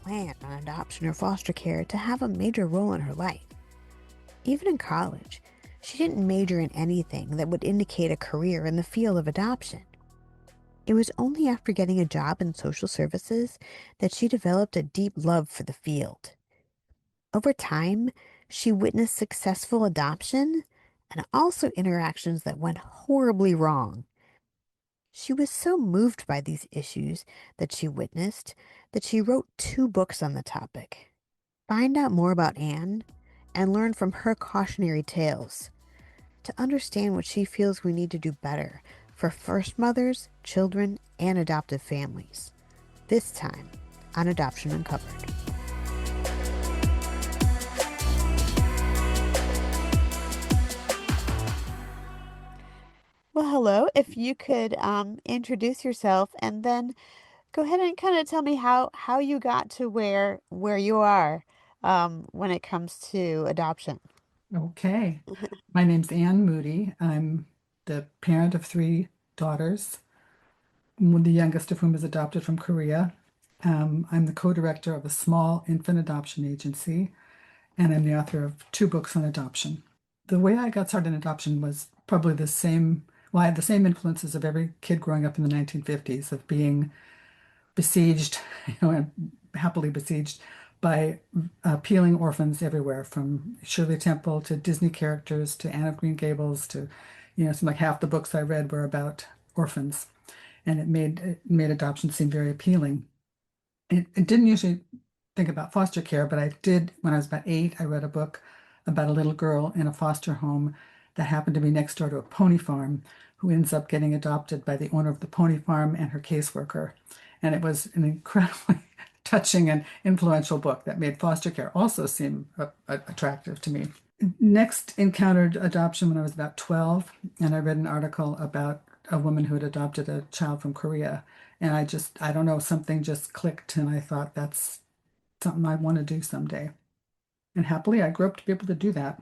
plan on adoption or foster care to have a major role in her life. Even in college, she didn't major in anything that would indicate a career in the field of adoption. It was only after getting a job in social services that she developed a deep love for the field. Over time, she witnessed successful adoption and also interactions that went horribly wrong. She was so moved by these issues that she witnessed that she wrote 2 books on the topic. Find out more about Anne and learn from her cautionary tales to understand what she feels we need to do better for first mothers, children, and adoptive families. This time on Adoption Uncovered. Well, hello. If you could introduce yourself and then go ahead and kind of tell me how you got to where you are when it comes to adoption. Okay. My name's Ann Moody. I'm the parent of 3 daughters, the youngest of whom is adopted from Korea. I'm the co-director of a small infant adoption agency, and I'm the author of 2 books on adoption. The way I got started in adoption was probably the same, well, I had the same influences of every kid growing up in the 1950s of being besieged, and happily besieged by appealing orphans everywhere, from Shirley Temple to Disney characters to Anne of Green Gables to, some like half the books I read were about orphans, and it made adoption seem very appealing. It didn't usually think about foster care, but I did when I was about 8. I read a book about a little girl in a foster home that happened to be next door to a pony farm, who ends up getting adopted by the owner of the pony farm and her caseworker. And it was an incredibly touching and influential book that made foster care also seem attractive to me. Next encountered adoption when I was about 12, and I read an article about a woman who had adopted a child from Korea. And I don't know, something just clicked, and I thought that's something I want to do someday. And happily, I grew up to be able to do that.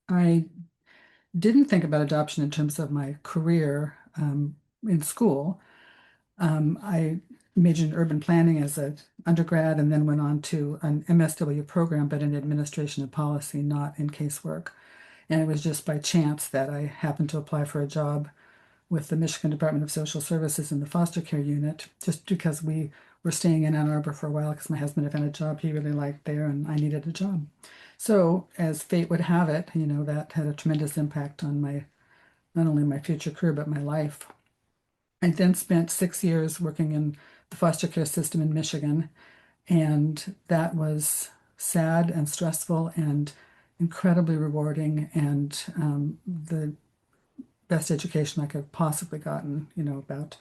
I didn't think about adoption in terms of my career in school. I majored in urban planning as an undergrad and then went on to an MSW program, but in administration and policy, not in casework. And it was just by chance that I happened to apply for a job with the Michigan Department of Social Services in the foster care unit, just because we were staying in Ann Arbor for a while because my husband had found a job he really liked there and I needed a job. So, as fate would have it, that had a tremendous impact on not only my future career, but my life. I then spent 6 years working in the foster care system in Michigan, and that was sad and stressful and incredibly rewarding, and the best education I could have possibly gotten, about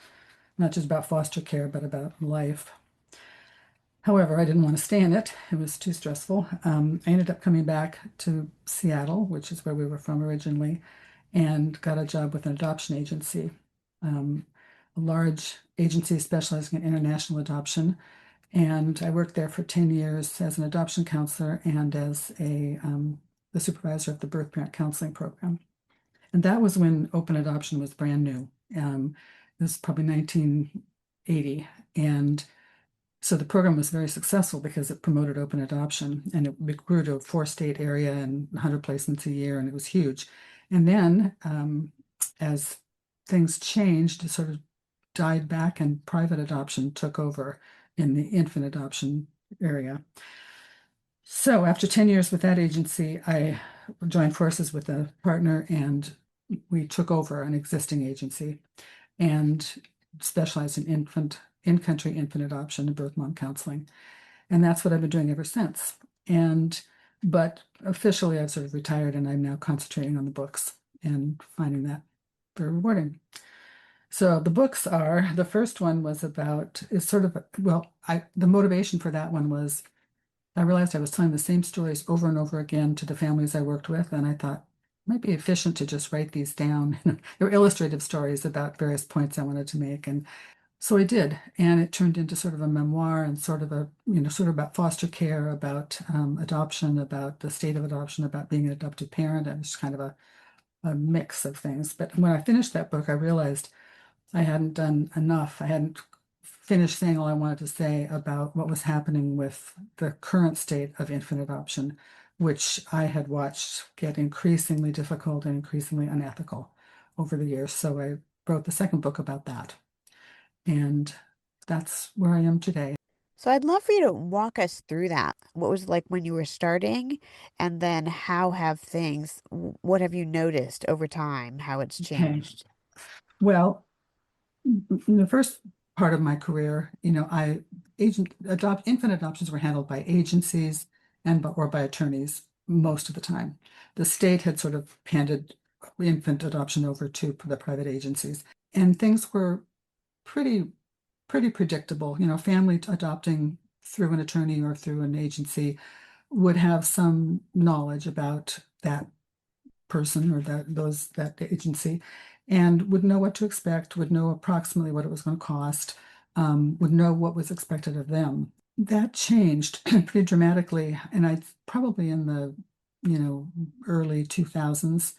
not just about foster care, but about life. However, I didn't want to stay in it. It was too stressful. I ended up coming back to Seattle, which is where we were from originally, and got a job with an adoption agency, a large agency specializing in international adoption. And I worked there for 10 years as an adoption counselor and as the supervisor of the birth parent counseling program. And that was when open adoption was brand new. This is probably 1980. And so the program was very successful because it promoted open adoption, and it grew to a 4-state area and 100 placements a year, and it was huge. And then as things changed, it sort of died back and private adoption took over in the infant adoption area. So after 10 years with that agency, I joined forces with a partner and we took over an existing agency and specialized in in-country infant adoption and birth mom counseling. And that's what I've been doing ever since. But officially I've sort of retired and I'm now concentrating on the books and finding that very rewarding. So the books are, the first one was about, is sort of, well, the motivation for that one was I realized I was telling the same stories over and over again to the families I worked with, and I thought it might be efficient to just write these down. They were illustrative stories about various points I wanted to make, and so I did, and it turned into sort of a memoir and sort of sort of about foster care, about adoption, about the state of adoption, about being an adoptive parent. It was kind of a mix of things. But when I finished that book, I realized I hadn't done enough. I hadn't finish saying all I wanted to say about what was happening with the current state of infant adoption, which I had watched get increasingly difficult and increasingly unethical over the years. So I wrote the second book about that. And that's where I am today. So I'd love for you to walk us through that. What was it like when you were starting, and then how have things, what have you noticed over time, how it's Okay. changed? Well, in the first part of my career, I infant adoptions were handled by agencies or by attorneys most of the time. The state had sort of handed infant adoption over to the private agencies, and things were pretty pretty predictable. Family adopting through an attorney or through an agency would have some knowledge about that person or that agency, and would know what to expect, would know approximately what it was going to cost, would know what was expected of them. That changed pretty dramatically, and I probably in the early 2000s,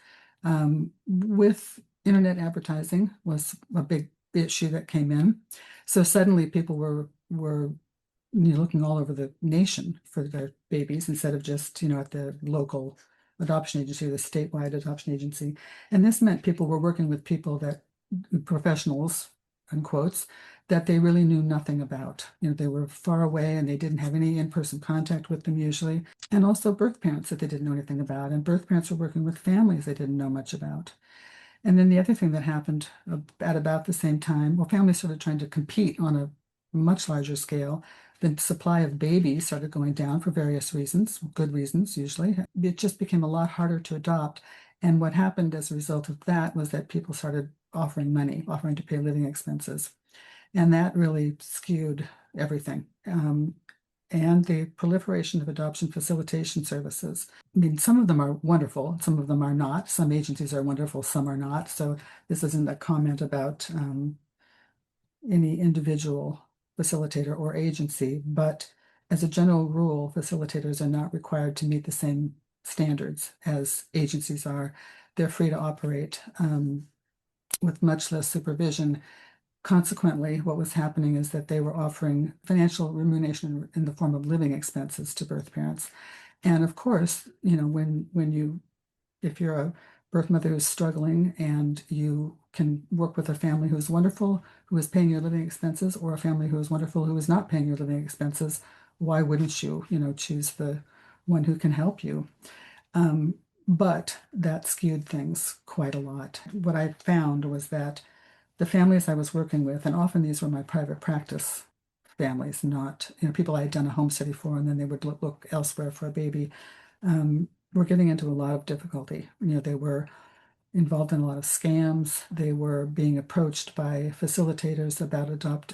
with internet advertising was a big issue that came in. So suddenly people were looking all over the nation for their babies instead of just, at the local adoption agency or the statewide adoption agency. And this meant people were working with people that, professionals, in quotes, that they really knew nothing about. They were far away and they didn't have any in-person contact with them usually. And also birth parents that they didn't know anything about. And birth parents were working with families they didn't know much about. And then the other thing that happened at about the same time, well, families started trying to compete on a much larger scale. The supply of babies started going down for various reasons, good reasons usually. It just became a lot harder to adopt. And what happened as a result of that was that people started offering money, offering to pay living expenses. And that really skewed everything. And the proliferation of adoption facilitation services. I mean, some of them are wonderful, some of them are not. Some agencies are wonderful, some are not. So this isn't a comment about any individual facilitator or agency, but as a general rule, facilitators are not required to meet the same standards as agencies are. They're free to operate with much less supervision. Consequently, what was happening is that they were offering financial remuneration in the form of living expenses to birth parents. And of course, if you're a birth mother who's struggling and you can work with a family who's wonderful, who is paying your living expenses, or a family who is wonderful, who is not paying your living expenses, why wouldn't you, choose the one who can help you? Um, but that skewed things quite a lot. What I found was that the families I was working with, and often these were my private practice families, not people I had done a home study for, and then they would look elsewhere for a baby. Were getting into a lot of difficulty. They were involved in a lot of scams. They were being approached by facilitators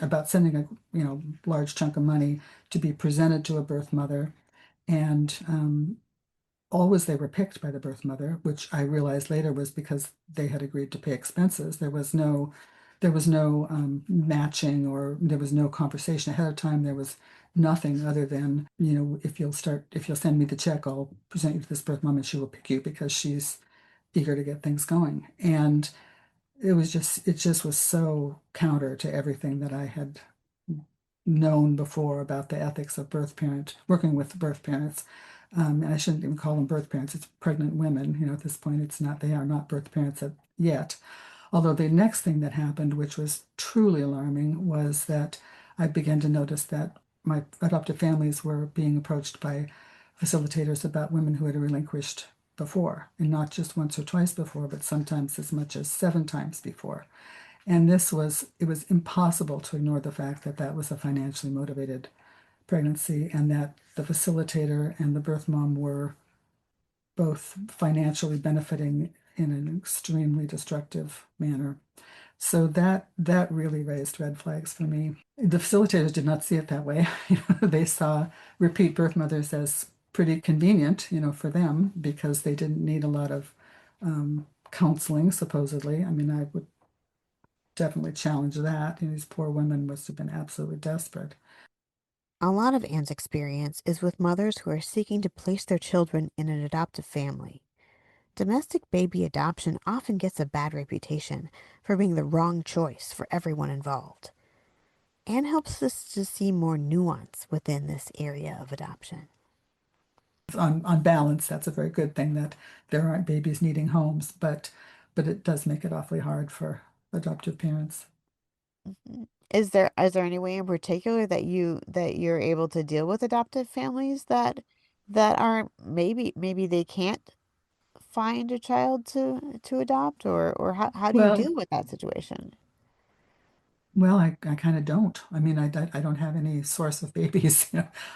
about sending a large chunk of money to be presented to a birth mother, and always they were picked by the birth mother, which I realized later was because they had agreed to pay expenses. There was no matching, or there was no conversation ahead of time. There was nothing other than, if you'll send me the check, I'll present you to this birth mom and she will pick you because she's eager to get things going. And it just was so counter to everything that I had known before about the ethics of working with birth parents. And I shouldn't even call them birth parents, it's pregnant women. At this point, they are not birth parents yet. Although the next thing that happened, which was truly alarming, was that I began to notice that my adoptive families were being approached by facilitators about women who had relinquished before, and not just once or twice before, but sometimes as much as 7 times before. And it was impossible to ignore the fact that that was a financially motivated pregnancy, and that the facilitator and the birth mom were both financially benefiting in an extremely destructive manner. So that really raised red flags for me. The facilitators did not see it that way. They saw repeat birth mothers as pretty convenient, for them, because they didn't need a lot of counseling, supposedly. I mean, I would definitely challenge that. These poor women must have been absolutely desperate. A lot of Anne's experience is with mothers who are seeking to place their children in an adoptive family. Domestic baby adoption often gets a bad reputation for being the wrong choice for everyone involved. and helps us to see more nuance within this area of adoption. On balance, that's a very good thing that there aren't babies needing homes, but it does make it awfully hard for adoptive parents. Mhm. Is there any way in particular that you're able to deal with adoptive families that aren't maybe they can't find a child to adopt, or how do you Well, deal with that situation? I kind of don't. I mean, I don't have any source of babies.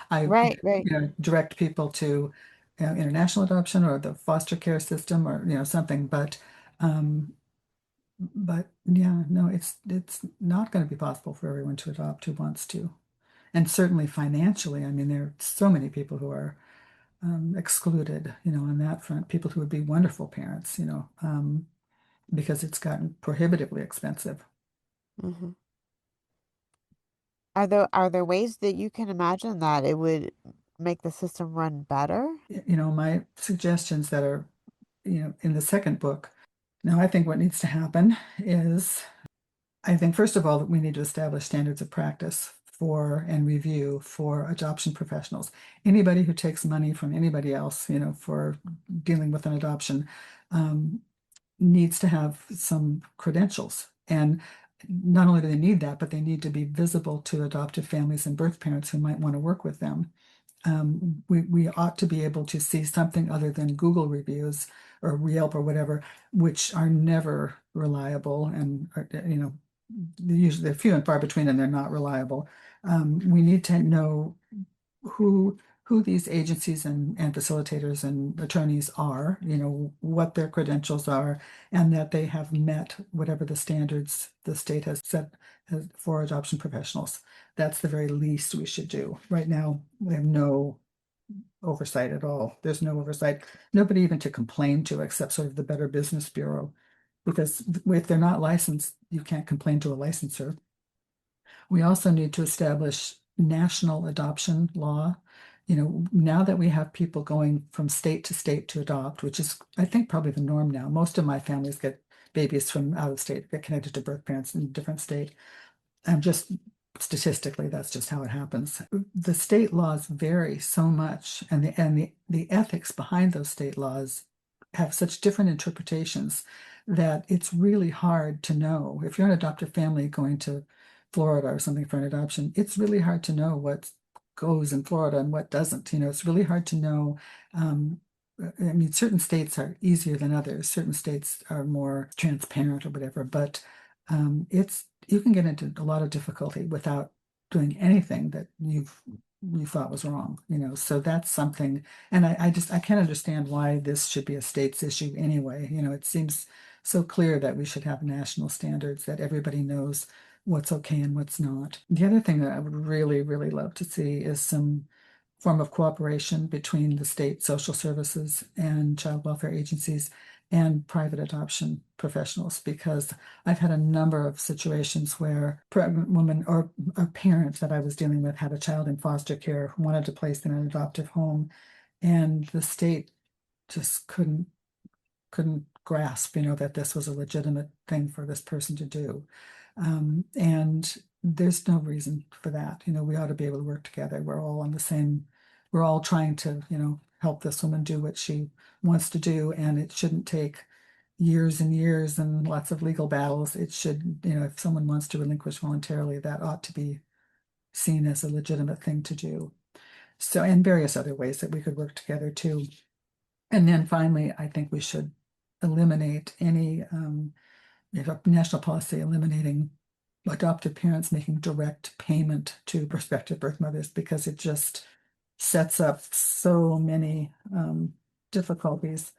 I Right, right. direct people to international adoption or the foster care system or something. Um, but yeah, no, it's not going to be possible for everyone to adopt who wants to, and certainly financially. I mean, there are so many people who are excluded, on that front. People who would be wonderful parents, because it's gotten prohibitively expensive. Hmm. Are there ways that you can imagine that it would make the system run better? My suggestions that are, in the second book. Now, I think what needs to happen is, I think, first of all, that we need to establish standards of practice for and review for adoption professionals. Anybody who takes money from anybody else, for dealing with an adoption, um, needs to have some credentials. And not only do they need that, but they need to be visible to adoptive families and birth parents who might want to work with them. We ought to be able to see something other than Google reviews or Yelp or whatever, which are never reliable and usually they're few and far between and they're not reliable. We need to know who who these agencies and facilitators and attorneys are, what their credentials are, and that they have met whatever the standards the state has set for adoption professionals. That's the very least we should do. Right now, we have no oversight at all. There's no oversight, nobody even to complain to except sort of the Better Business Bureau. Because if they're not licensed, you can't complain to a licensor. We also need to establish national adoption law. Now that we have people going from state to state to adopt, which is, I think, probably the norm now. Most of my families get babies from out of state, get connected to birth parents in a different state. And just statistically, that's just how it happens. The state laws vary so much, and the ethics behind those state laws have such different interpretations that it's really hard to know. If you're an adoptive family going to Florida or something for an adoption, it's really hard to know what goes in Florida and what doesn't. It's really hard to know. I mean, certain states are easier than others. Certain states are more transparent or whatever, but it's you can get into a lot of difficulty without doing anything that you thought was wrong. So that's something, and I can't understand why this should be a state's issue anyway. It seems so clear that we should have national standards that everybody knows what's okay and what's not. The other thing that I would really, really love to see is some form of cooperation between the state social services and child welfare agencies and private adoption professionals, because I've had a number of situations where pregnant woman or a parent that I was dealing with had a child in foster care who wanted to place in an adoptive home, and the state just couldn't grasp, that this was a legitimate thing for this person to do. And there's no reason for that. We ought to be able to work together. We're all trying to, help this woman do what she wants to do, and it shouldn't take years and years and lots of legal battles. It should, if someone wants to relinquish voluntarily, that ought to be seen as a legitimate thing to do. So, and various other ways that we could work together too. And then finally, I think we should eliminate any we have a national policy eliminating adoptive parents making direct payment to prospective birth mothers, because it just sets up so many difficulties.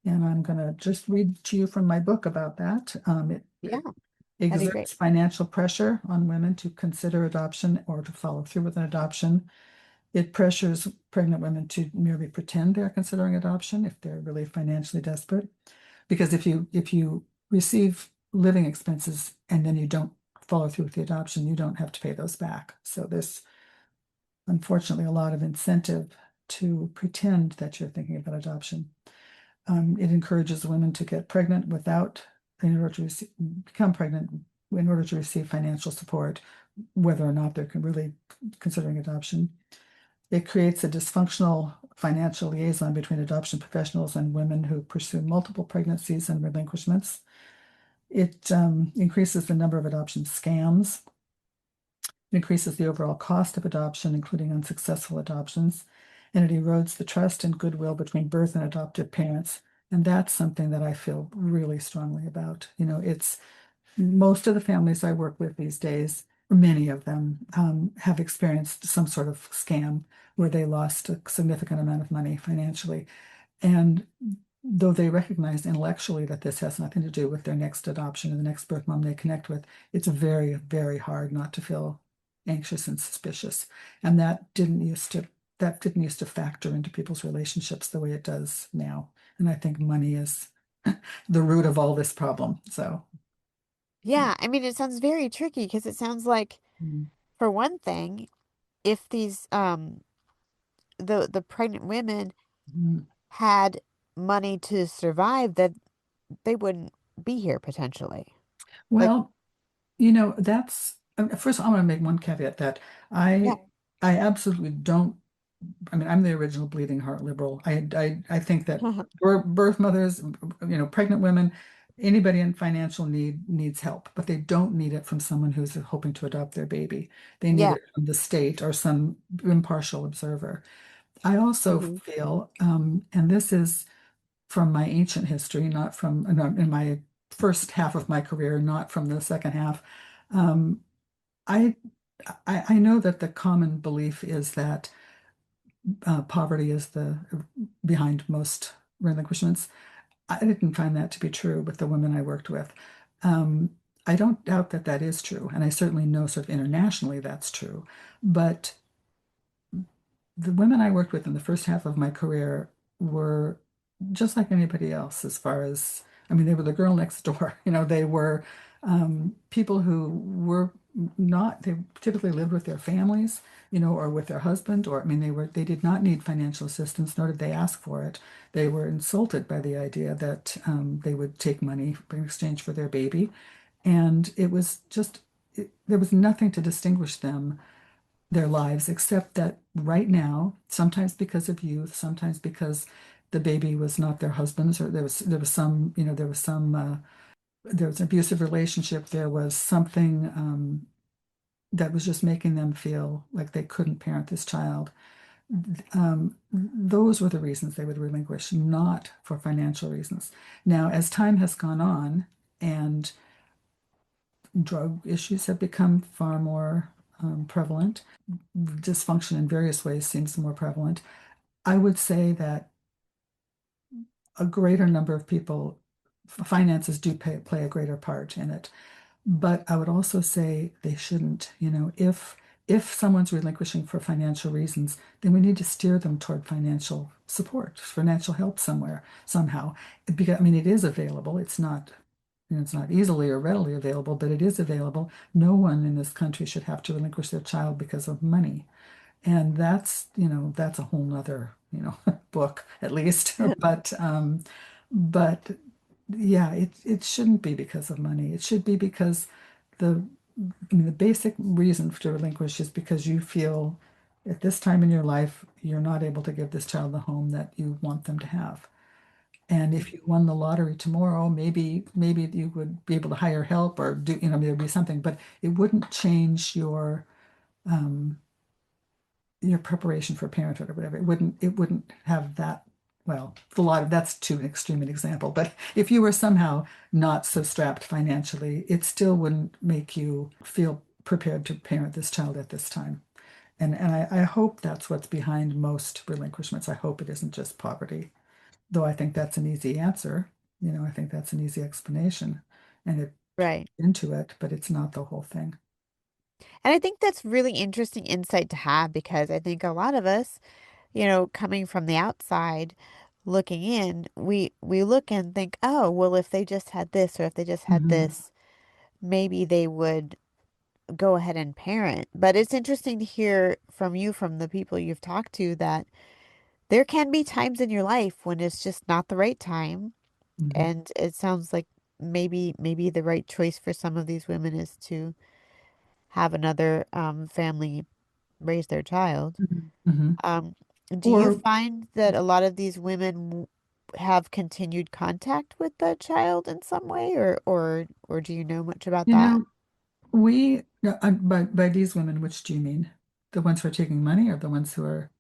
And I'm going to just read to you from my book about that. It Yeah, that'd be great. exerts financial pressure on women to consider adoption or to follow through with an adoption. It pressures pregnant women to merely pretend they're considering adoption if they're really financially desperate. Because if you receive living expenses and then you don't follow through with the adoption, you don't have to pay those back. So there's unfortunately a lot of incentive to pretend that you're thinking about adoption. It encourages women to get pregnant in order to become pregnant in order to receive financial support, whether or not they're really considering adoption. It creates a dysfunctional financial liaison between adoption professionals and women who pursue multiple pregnancies and relinquishments. It increases the number of adoption scams. It increases the overall cost of adoption, including unsuccessful adoptions, and it erodes the trust and goodwill between birth and adoptive parents. And that's something that I feel really strongly about. It's most of the families I work with these days, or many of them, have experienced some sort of scam where they lost a significant amount of money financially. And though they recognize intellectually that this has nothing to do with their next adoption or the next birth mom they connect with, it's very, very hard not to feel anxious and suspicious. And that didn't used to factor into people's relationships the way it does now. And I think money is the root of all this problem. So, Yeah, I mean, it sounds very tricky because it sounds like, mm, for one thing, if these the pregnant women mm. had money to survive, that they wouldn't be here potentially. Like, Well, that's first. I want to make one caveat that yeah. I I absolutely don't. I mean, I'm the original bleeding heart liberal. I think that birth mothers, pregnant women, anybody in financial need needs help, but they don't need it from someone who's hoping to adopt their baby. They need Yeah. it from the state or some impartial observer. I also Hmm. feel, and this is from my ancient history, not from no, in my first half of my career, not from the second half. Um, I, I know that the common belief is that poverty is the behind most relinquishments. I didn't find that to be true with the women I worked with. Um, I don't doubt that that is true, and I certainly know sort of internationally that's true. But the women I worked with in the first half of my career were just like anybody else, as far as, I mean, they were the girl next door. They were people who were not, they typically lived with their families, or with their husband, or, I mean, they did not need financial assistance, nor did they ask for it. They were insulted by the idea that they would take money in exchange for their baby. And it was just, there was nothing to distinguish their lives, except that right now, sometimes because of youth, sometimes because the baby was not their husband's, or there was some, there was an abusive relationship, there was something that was just making them feel like they couldn't parent this child. Those were the reasons they would relinquish, not for financial reasons. Now, as time has gone on and drug issues have become far more prevalent, dysfunction in various ways seems more prevalent. I would say that a greater number of people, finances do play a greater part in it. But I would also say they shouldn't. If someone's relinquishing for financial reasons, then we need to steer them toward financial support, financial help somewhere, somehow. Because I mean, it is available. It's not easily or readily available, but it is available. No one in this country should have to relinquish their child because of money. And that's a whole nother, book at least. But yeah, it shouldn't be because of money. It should be because the I mean, the basic reason to relinquish is because you feel at this time in your life you're not able to give this child the home that you want them to have. And if you won the lottery tomorrow, maybe you would be able to hire help or do, there'd be something, but it wouldn't change um, your preparation for parenthood or whatever. It wouldn't have that. Well, that's too extreme an example, but if you were somehow not so strapped financially, it still wouldn't make you feel prepared to parent this child at this time. And I hope that's what's behind most relinquishments. I hope it isn't just poverty, though I think that's an easy answer. I think that's an easy explanation, and it Right. into it, but it's not the whole thing. And I think that's really interesting insight to have because I think a lot of us, coming from the outside looking in, we look and think, "Oh, well, if they just had this or if they just had Mhm. this, maybe they would go ahead and parent." But it's interesting to hear from you, from the people you've talked to, that there can be times in your life when it's just not the right time. Mhm. And it sounds like maybe the right choice for some of these women is to have another family raise their child. Mhm. Mhm. Um, do you Or, find that a lot of these women have continued contact with the child in some way, or do you know much about you that? know, by these women, which do you mean? The ones who are taking money or the ones who are?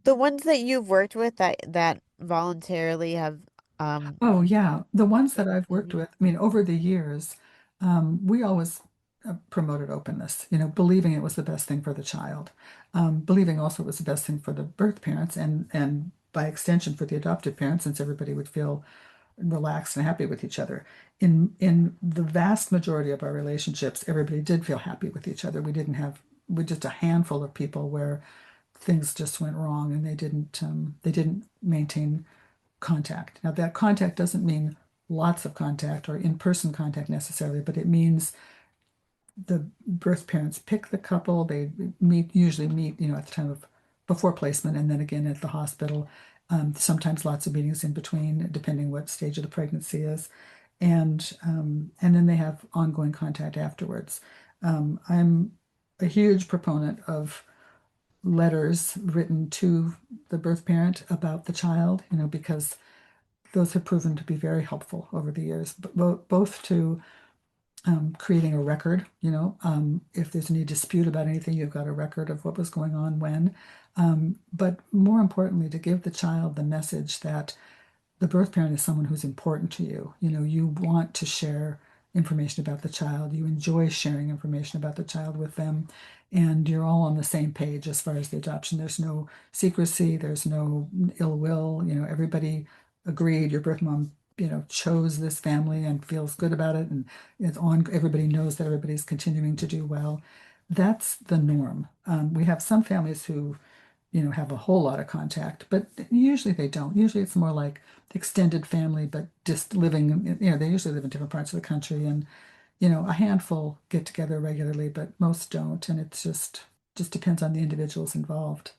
The ones that you've worked with that voluntarily have um Oh, yeah. The ones that I've worked Mhm. with, I mean, over the years, we always promoted openness, believing it was the best thing for the child, believing also it was the best thing for the birth parents and by extension for the adoptive parents, since everybody would feel relaxed and happy with each other. In the vast majority of our relationships, everybody did feel happy with each other. We just a handful of people where things just went wrong and they didn't maintain contact. Now, that contact doesn't mean lots of contact or in-person contact necessarily, but it means the birth parents pick the couple. They usually meet, at the time of before placement, and then again at the hospital. Sometimes lots of meetings in between, depending what stage of the pregnancy is, and then they have ongoing contact afterwards. I'm a huge proponent of letters written to the birth parent about the child, because those have proven to be very helpful over the years, both to creating a record, if there's any dispute about anything, you've got a record of what was going on when. But more importantly, to give the child the message that the birth parent is someone who's important to you. You want to share information about the child. You enjoy sharing information about the child with them, and you're all on the same page as far as the adoption. There's no secrecy, there's no ill will. Everybody agreed. Your birth mom, chose this family and feels good about it, and it's on. Everybody knows that everybody's continuing to do well. That's the norm. We have some families who have a whole lot of contact, but usually they don't. Usually it's more like extended family, but just living, they usually live in different parts of the country, and, a handful get together regularly, but most don't. And it's just depends on the individuals involved.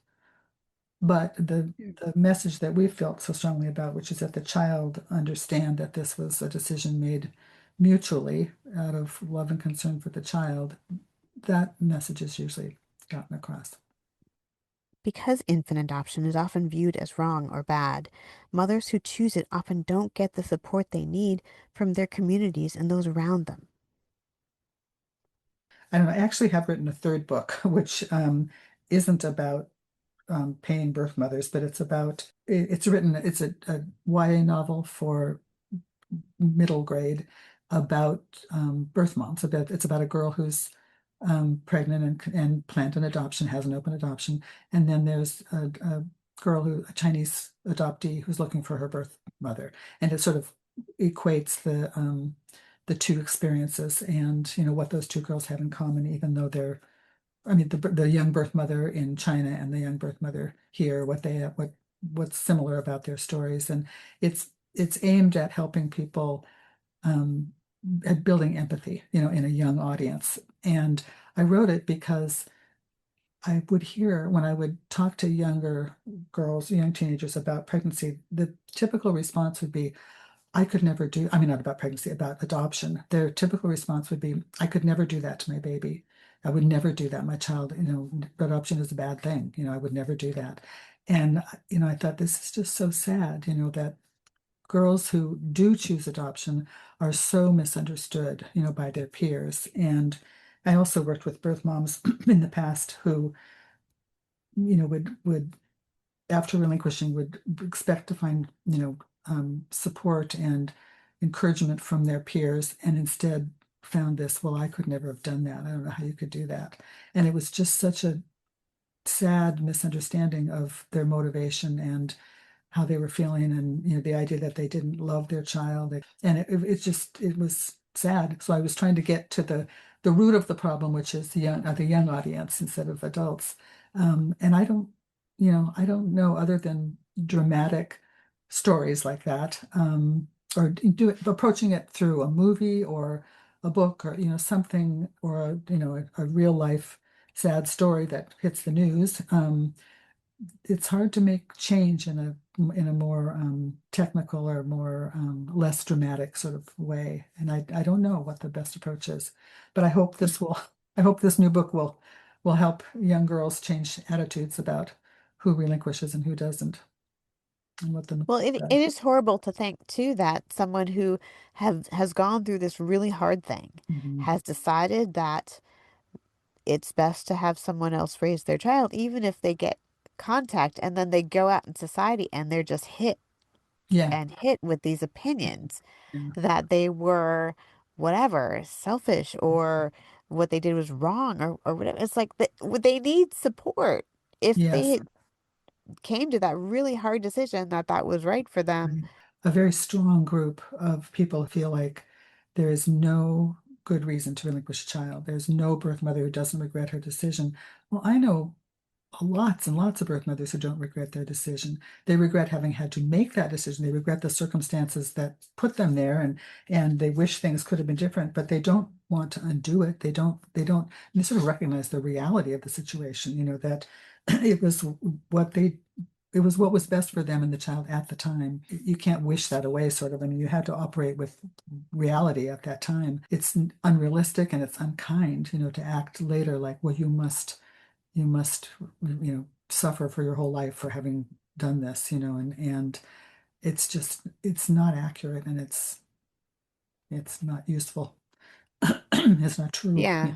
But the message that we felt so strongly about, which is that the child understand that this was a decision made mutually out of love and concern for the child, that message is usually gotten across. Because infant adoption is often viewed as wrong or bad, mothers who choose it often don't get the support they need from their communities and those around them. I don't know, I actually have written a third book, which isn't about paying birth mothers, but it's a YA novel for middle grade about birth moms. It's about a girl who's pregnant and planned an adoption, has an open adoption, and then there's a Chinese adoptee who's looking for her birth mother, and it sort of equates the two experiences and what those two girls have in common, even though they're, I mean, the young birth mother in China and the young birth mother here, what's similar about their stories, and it's aimed at helping people, um, at building empathy, in a young audience. And I wrote it because I would hear when I would talk to younger girls, young teenagers about pregnancy, the typical response would be, I could never do, I mean, not about pregnancy, about adoption. Their typical response would be, I could never do that to my baby. I would never do that. My child, adoption is a bad thing. I would never do that. And, I thought this is just so sad, that girls who do choose adoption are so misunderstood, by their peers. And I also worked with birth moms in the past who, would after relinquishing would expect to find, support and encouragement from their peers, and instead found this, well, I could never have done that. I don't know how you could do that. And it was just such a sad misunderstanding of their motivation and how they were feeling, and the idea that they didn't love their child, and it was sad. So I was trying to get to the root of the problem, which is the young audience instead of adults. And I don't know other than dramatic stories like that, or approaching it through a movie or a book, or something, or a real life sad story that hits the news. It's hard to make change in a more technical or more less dramatic sort of way. And I don't know what the best approach is, but I hope this will I hope this new book will help young girls change attitudes about who relinquishes and who doesn't, and what the Well, it is horrible to think too that someone who has gone through this really hard thing Mhm. has decided that it's best to have someone else raise their child, even if they get contact and then they go out in society and they're just hit Yeah, and hit with these opinions yeah, that they were whatever, selfish, or what they did was wrong, or whatever. It's like they need support. If yes. they came to that really hard decision that was right for them. Right. A very strong group of people feel like there is no good reason to relinquish a child. There's no birth mother who doesn't regret her decision. Well, I know lots and lots of birth mothers who don't regret their decision. They regret having had to make that decision. They regret the circumstances that put them there, and they wish things could have been different, but they don't want to undo it. They sort of recognize the reality of the situation, that it was what they it was what was best for them and the child at the time. You can't wish that away, sort of. I mean, you had to operate with reality at that time. It's unrealistic and it's unkind, to act later like, well, you must suffer for your whole life for having done this, and it's not accurate, and it's not useful. It's not true. Yeah. Yeah.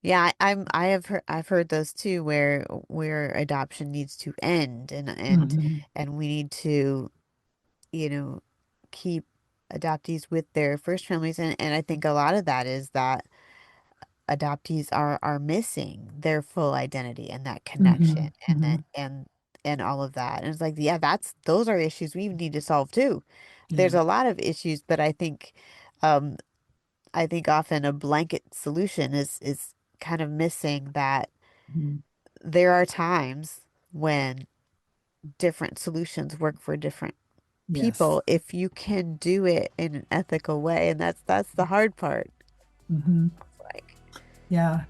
Yeah, I've heard those too where adoption needs to end Mhm. and we need to, you know, keep adoptees with their first families, and I think a lot of that is that adoptees are missing their full identity and that connection Mhm. and that Mhm. and all of that. And it's like, yeah, those are issues we need to solve too. There's Yeah. a lot of issues, but um I think often a blanket solution is kind of missing that Mhm. there are times when different solutions work for different Yes. people if you can do it in an ethical way, and that's the hard part. Mhm. It's like Yeah.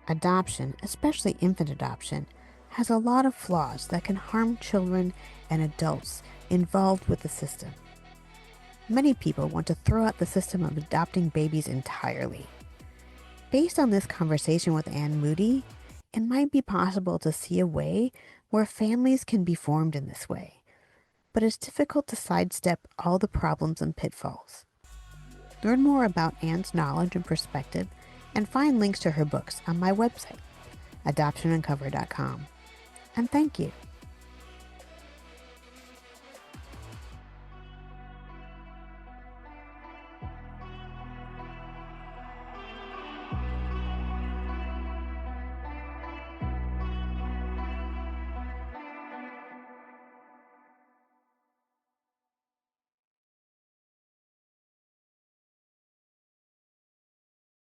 adoption, especially infant adoption, has a lot of flaws that can harm children and adults involved with the system. Many people want to throw out the system of adopting babies entirely. Based on this conversation with Anne Moody, it might be possible to see a way where families can be formed in this way, but it's difficult to sidestep all the problems and pitfalls. Learn more about Anne's knowledge and perspective and find links to her books on my website, adoptionuncover.com. And thank you.